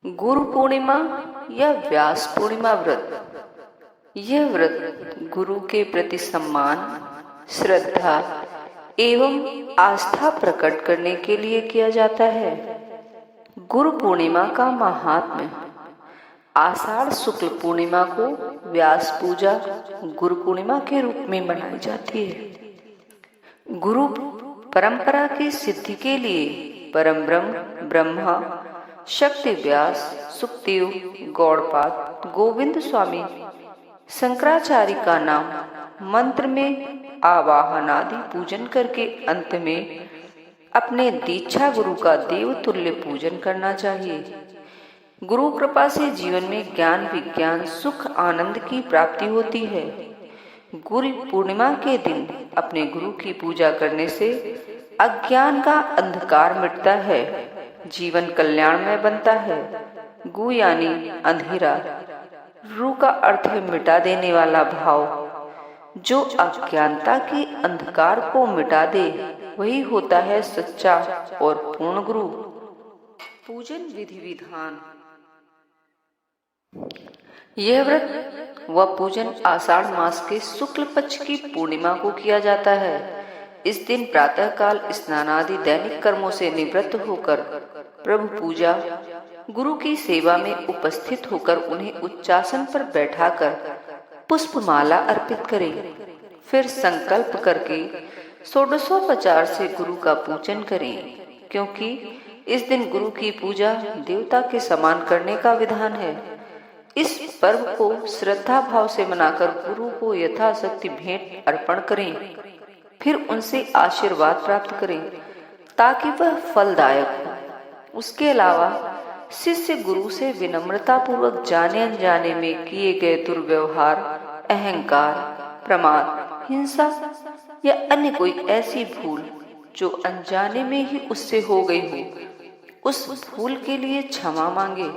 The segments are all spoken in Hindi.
गुरु पूर्णिमा या व्यास पूर्णिमा व्रत। यह व्रत गुरु के प्रति सम्मान, श्रद्धा एवं आस्था प्रकट करने के लिए किया जाता है। गुरु पूर्णिमा का महात्म्य। आषाढ़ शुक्ल पूर्णिमा को व्यास पूजा गुरु पूर्णिमा के रूप में मनाई जाती है। गुरु परंपरा की सिद्धि के लिए परम ब्रह्म ब्रह्मा, शक्ति व्यास, सुखदेव, गौड़पाद, गोविंद स्वामी, शंकराचार्य का नाम मंत्र में आवाहन आदि पूजन करके अंत में अपने दीक्षा गुरु का देवतुल्य पूजन करना चाहिए। गुरु कृपा से जीवन में ज्ञान, विज्ञान, सुख, आनंद की प्राप्ति होती है। गुरु पूर्णिमा के दिन अपने गुरु की पूजा करने से अज्ञान का अंधकार मिटता है, जीवन कल्याणमय बनता है। गु यानी अंधेरा, रू का अर्थ है मिटा देने वाला भाव। जो अज्ञानता के अंधकार को मिटा दे वही होता है सच्चा और पूर्ण गुरु। पूजन विधि विधान। यह व्रत व पूजन आषाढ़ मास के शुक्ल पक्ष की पूर्णिमा को किया जाता है। इस दिन प्रातः काल स्नान आदि दैनिक कर्मों से निवृत्त होकर प्रभु पूजा, गुरु की सेवा में उपस्थित होकर उन्हें उच्चासन पर बैठाकर पुष्पमाला अर्पित करें। फिर संकल्प करके षोडशोपचार से गुरु का पूजन करें, क्योंकि इस दिन गुरु की पूजा देवता के समान करने का विधान है। इस पर्व को श्रद्धा भाव से मनाकर गुरु को यथाशक्ति भेंट अर्पण करें, फिर उनसे आशीर्वाद प्राप्त करें ताकि वह फलदायक हो। उसके अलावा शिष्य गुरु से विनम्रता पूर्वक जाने अनजाने में किए गए दुर्व्यवहार, अहंकार, प्रमाद, हिंसा या अन्य कोई ऐसी भूल जो अनजाने में ही उससे हो गई हो, उस भूल के लिए क्षमा मांगे।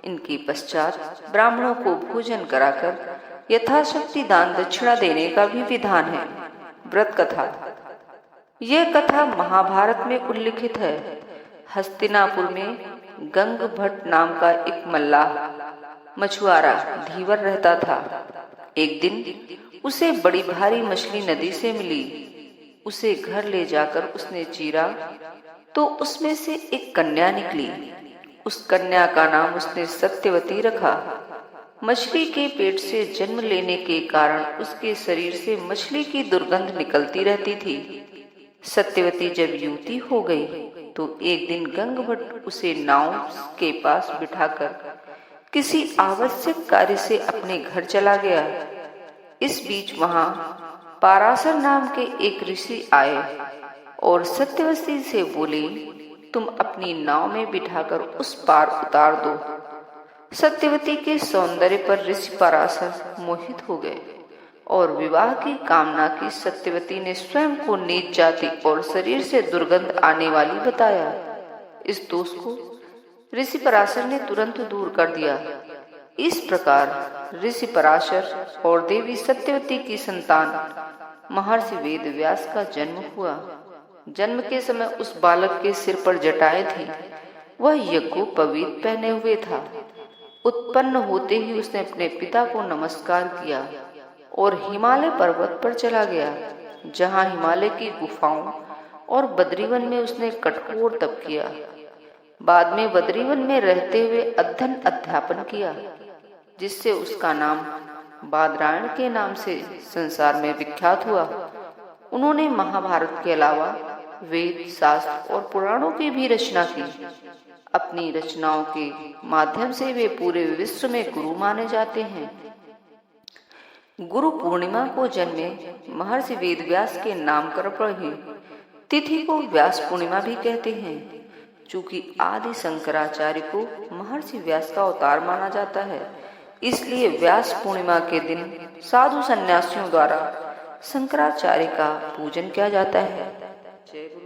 इनके पश्चात ब्राह्मणों को भोजन कराकर यथाशक्ति दान दक्षिणा देने का भी विधान है। व्रत कथा। यह कथा महाभारत में उल्लिखित है। हस्तिनापुर में गंग भट्ट नाम का एक मल्लाह मछुआरा धीवर रहता था। एक दिन उसे बड़ी भारी मछली नदी से मिली। उसे घर ले जाकर उसने चीरा तो उसमें से एक कन्या निकली। उस कन्या का नाम उसने सत्यवती रखा। मछली के पेट से जन्म लेने के कारण उसके शरीर से मछली की दुर्गंध निकलती रहती थी। सत्यवती जब युवती हो गई तो एक दिन गंगभट्ट उसे नाव के पास बिठाकर किसी आवश्यक कार्य से अपने घर चला गया। इस बीच वहां पाराशर नाम के एक ऋषि आए और सत्यवती से बोले, तुम अपनी नाव में बिठाकर उस पार उतार दो। सत्यवती के सौंदर्य पर ऋषि पराशर मोहित हो गए और विवाह की कामना की सत्यवती ने स्वयं को नीच जाति और शरीर से दुर्गंध आने वाली बताया। इस दोष को ऋषि पराशर ने तुरंत दूर कर दिया। इस प्रकार ऋषि पराशर और देवी सत्यवती की संतान महर्षि वेद व्यास का जन्म हुआ। जन्म के समय उस बालक के सिर पर जटाएं थी। वह यज्ञोपवीत पहने हुए था। उत्पन्न होते ही उसने अपने पिता को नमस्कार किया और हिमालय पर्वत पर चला गया, जहां हिमालय की गुफाओं और बद्रीवन में उसने कठोर तप किया। बाद में बद्रीवन में रहते हुए अध्ययन अध्यापन किया, जिससे उसका नाम बादरायण के नाम से संसार में विख्यात हुआ। उन्होंने महाभारत के अलावा वेद, शास्त्र और पुराणों की भी रचना की। अपनी रचनाओं के माध्यम से वे पूरे विश्व में गुरु माने जाते हैं। गुरु पूर्णिमा को जन्मे महर्षि वेद व्यास के नामकरण पर ही तिथि को व्यास पूर्णिमा भी कहते हैं। चूंकि आदि शंकराचार्य को महर्षि व्यास का अवतार माना जाता है, इसलिए व्यास पूर्णिमा के दिन साधु सन्यासियों द्वारा शंकराचार्य का पूजन किया जाता है। जय गुरु।